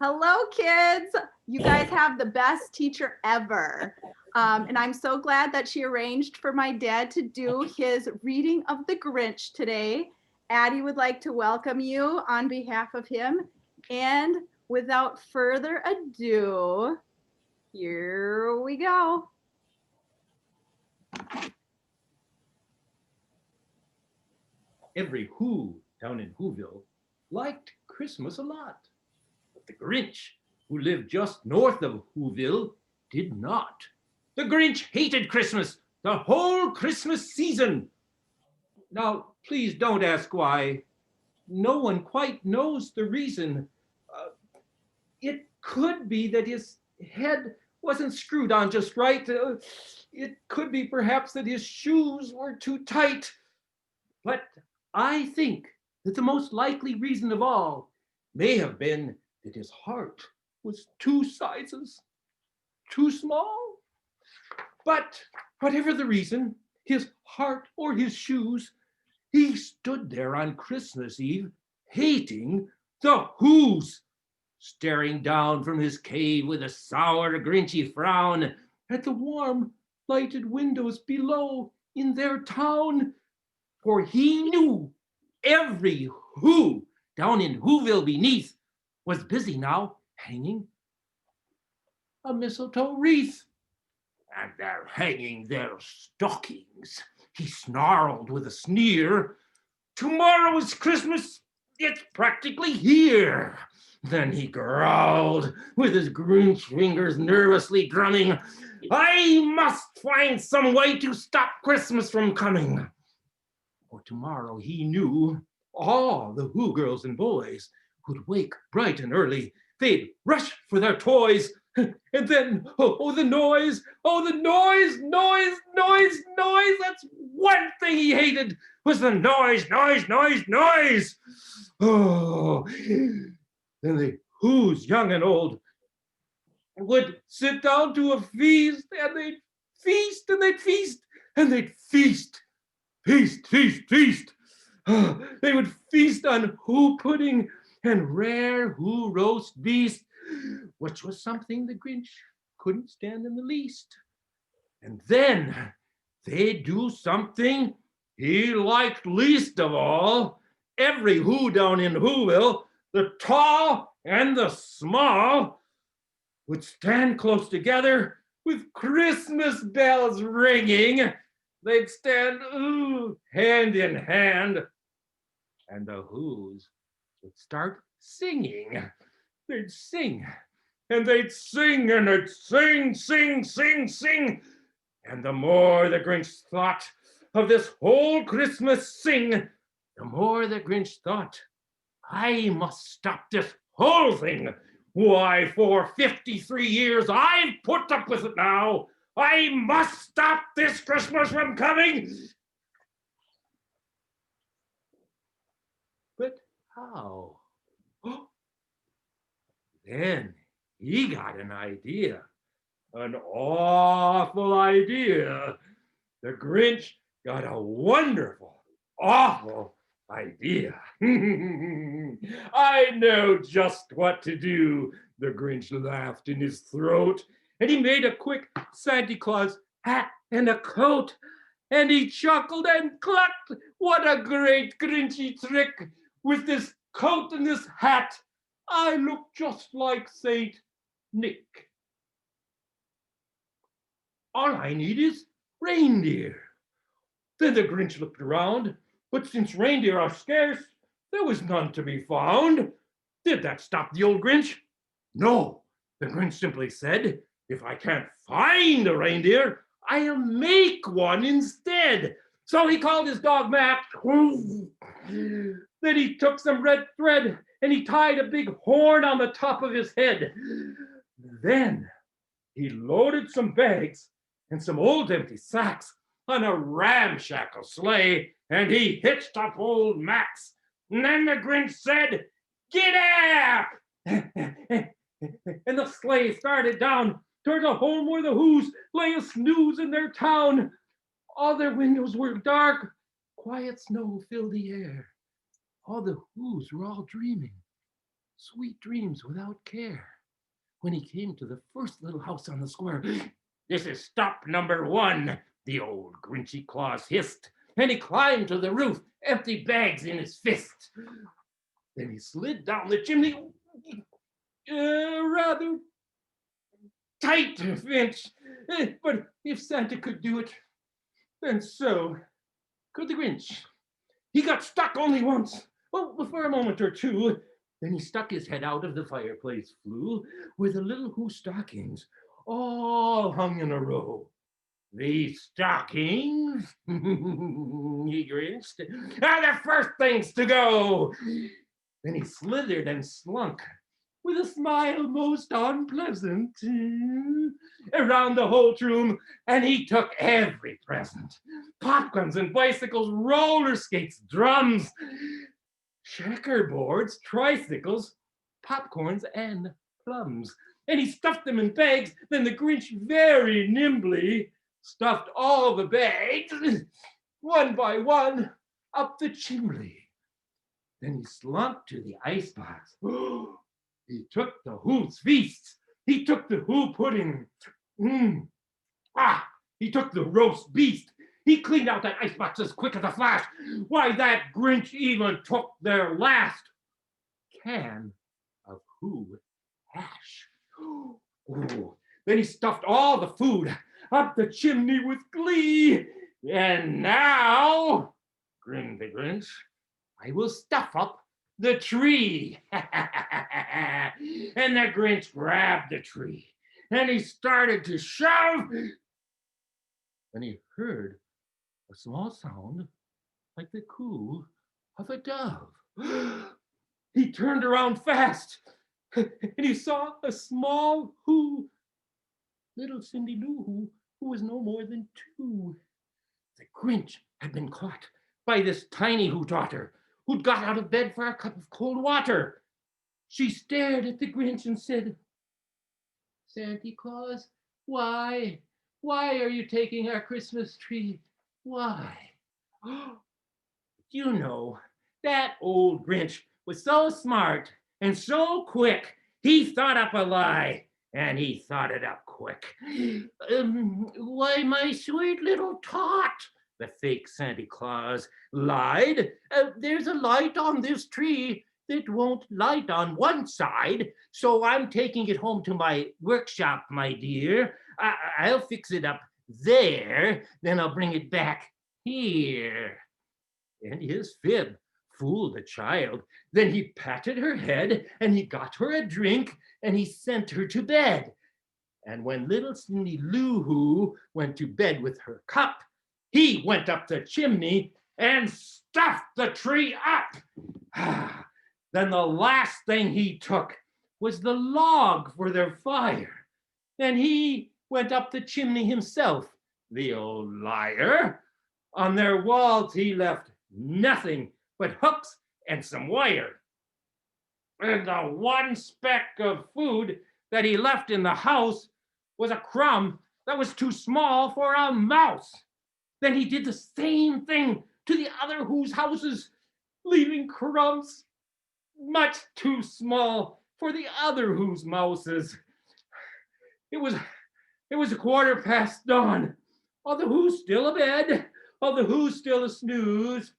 Hello, kids. You guys have the best teacher ever. And I'm so glad that she arranged for my dad to do his reading of the Grinch today. Addie would like to welcome you on behalf of him. And without further ado, here we go. Every Who down in Whoville liked Christmas a lot. But the Grinch, who lived just north of Whoville, did not. The Grinch hated Christmas the whole Christmas season. Now, please don't ask why. No one quite knows the reason. It could be that his head wasn't screwed on just right. It could be perhaps that his shoes were too tight. But I think that the most likely reason of all may have been that his heart was two sizes too small. But whatever the reason, his heart or his shoes, he stood there on Christmas Eve hating the Who's, staring down from his cave with a sour, grinchy frown at the warm, lighted windows below in their town. For he knew every Who down in Whoville beneath was busy now hanging a mistletoe wreath. And they're hanging their stockings, he snarled with a sneer. Tomorrow is Christmas, it's practically here. Then he growled, with his Grinch fingers nervously drumming, I must find some way to stop Christmas from coming. For tomorrow he knew all the Who girls and boys would wake bright and early. They'd rush for their toys. And then, oh, the noise, noise. That's one thing he hated, was the noise. Oh, then the Who's, young and old, would sit down to a feast, and they'd feast, and they'd feast, and they'd feast. Feast. They would feast on Who pudding and rare Who roast beast, which was something the Grinch couldn't stand in the least. And then they'd do something he liked least of all. Every Who down in Whoville, the tall and the small, would stand close together with Christmas bells ringing. They'd stand, hand in hand, and the Who's would start singing. They'd sing, and they'd sing, and they'd sing. And the more the Grinch thought of this whole Christmas sing, the more the Grinch thought, I must stop this whole thing. Why, for 53 years I've put up with it now. I must stop this Christmas from coming. But how? Then he got an idea, an awful idea. The Grinch got a wonderful, awful idea. I know just what to do. The Grinch laughed in his throat, and he made a quick Santa Claus hat and a coat, and he chuckled and clucked. What a great Grinchy trick! With this coat and this hat, I look just like Saint Nick. All I need is reindeer. Then the Grinch looked around, but since reindeer are scarce, there was none to be found. Did that stop the old Grinch? No, the Grinch simply said, if I can't find a reindeer, I'll make one instead. So he called his dog Max. Then he took some red thread and he tied a big horn on the top of his head. Then he loaded some bags and some old empty sacks on a ramshackle sleigh, and he hitched up old Max. And then the Grinch said, "Get up!" And the sleigh started down toward the home where the Who's lay a snooze in their town. All their windows were dark. Quiet snow filled the air. All the Who's were all dreaming. sweet dreams without care. When he came to the first little house on the square, "This is stop number one," the old Grinchy Claus hissed, and he climbed to the roof, empty bags in his fist. Then he slid down the chimney, rather tight, Finch. But if Santa could do it, then so could the Grinch. He got stuck only once, well, for a moment or two. Then he stuck his head out of the fireplace flue, where the little Who stockings all hung in a row. "These stockings," he grinched, "are the first things to go." Then he slithered and slunk, with a smile most unpleasant, around the whole room, and he took every present: popguns and bicycles, roller skates, drums, checkerboards, tricycles, popcorns, and plums. And he stuffed them in bags. Then the Grinch very nimbly stuffed all the bags, one by one, up the chimney. Then he slunk to the icebox. He took the Who's feast. He took the Who pudding. He took the roast beast. He cleaned out that icebox as quick as a flash. Why, that Grinch even took their last can of Who hash. Ooh. Then he stuffed all the food up the chimney with glee. "And now," grinned the Grinch, "I will stuff up the tree." And the Grinch grabbed the tree and he started to shove. And he heard a small sound like the coo of a dove. He turned around fast and he saw a small Who, little Cindy Lou who was no more than 2. The Grinch had been caught by this tiny Who daughter who'd got out of bed for a cup of cold water. She stared at the Grinch and said, "Santa Claus, why are you taking our Christmas tree? Why?" You know, that old Grinch was so smart and so quick, he thought up a lie, and he thought it up quick. "Why, my sweet little tot," the fake Santa Claus lied, "there's a light on this tree that won't light on one side, so I'm taking it home to my workshop, my dear. I'll fix it up there, then I'll bring it back here." And his fib fooled the child. Then he patted her head and he got her a drink and he sent her to bed. And when little Cindy Lou Who went to bed with her cup, he went up the chimney and stuffed the tree up. Then the last thing he took was the log for their fire. And he went up the chimney himself, the old liar. On their walls he left nothing but hooks and some wire. And the one speck of food that he left in the house was a crumb that was too small for a mouse. Then he did the same thing to the other Who's houses, leaving crumbs much too small for the other Who's mouses. It was a quarter past dawn. All the Who's still abed, all the Who's still a snooze,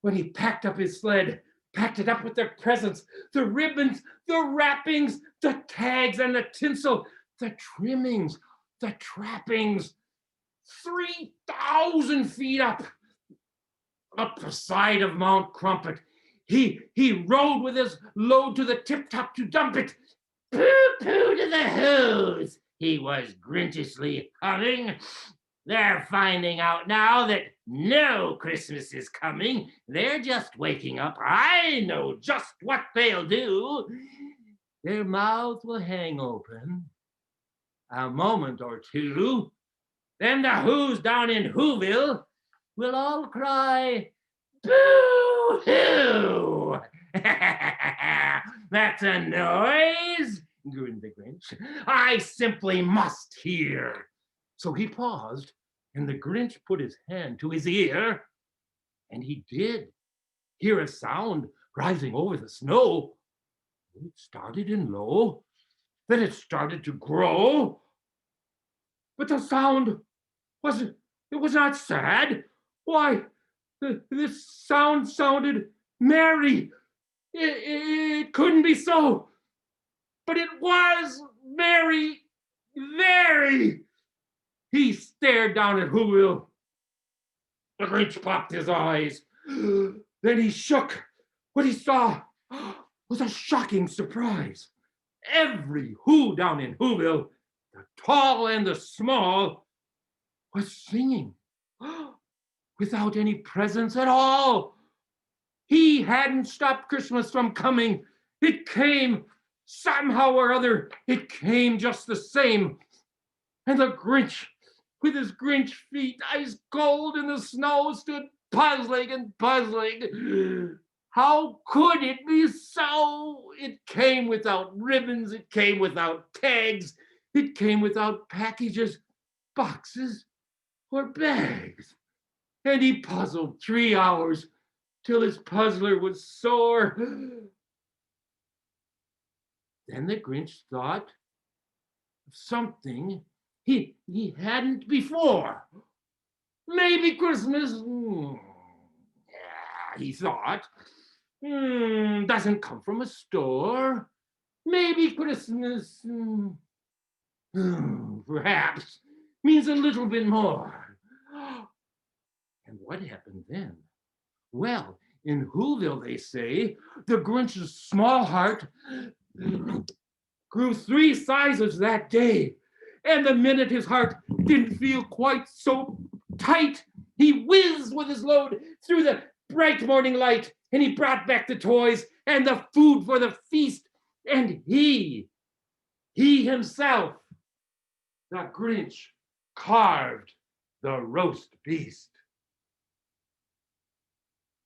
when he packed up his sled, packed it up with their presents, the ribbons, the wrappings, the tags and the tinsel, the trimmings, the trappings, 3,000 feet up the side of Mount Crumpet. He rode with his load to the tip top to dump it. "Pooh-pooh to the Who's," he was grinchishly humming. "They're finding out now that no Christmas is coming. They're just waking up. I know just what they'll do. Their mouths will hang open a moment or two. Then the Who's down in Whoville will all cry, 'Boo-hoo!' That's a noise," grinned the Grinch, "I simply must hear." So he paused, and the Grinch put his hand to his ear, and he did hear a sound rising over the snow. It started in low, then it started to grow, but the sound wasn't, it was not sad. Why, the sound sounded merry. It couldn't be so, but it was very, very. He stared down at Whoville. The Grinch popped his eyes. Then he shook. What he saw was a shocking surprise. Every Who down in Whoville, the tall and the small, was singing without any presents at all. He hadn't stopped Christmas from coming. It came somehow or other. It came just the same. And the Grinch, with his Grinch feet ice cold in the snow, stood puzzling and puzzling. How could it be so? It came without ribbons. It came without tags. It came without packages, boxes, or bags. And he puzzled 3 hours till his puzzler was sore. Then the Grinch thought of something he hadn't before. Maybe Christmas, yeah, he thought, doesn't come from a store. Maybe Christmas, perhaps, means a little bit more. And what happened then? Well, in Whoville, they say, the Grinch's small heart grew 3 sizes that day. And the minute his heart didn't feel quite so tight, he whizzed with his load through the bright morning light, and he brought back the toys and the food for the feast. And he himself, the Grinch, carved the roast beast.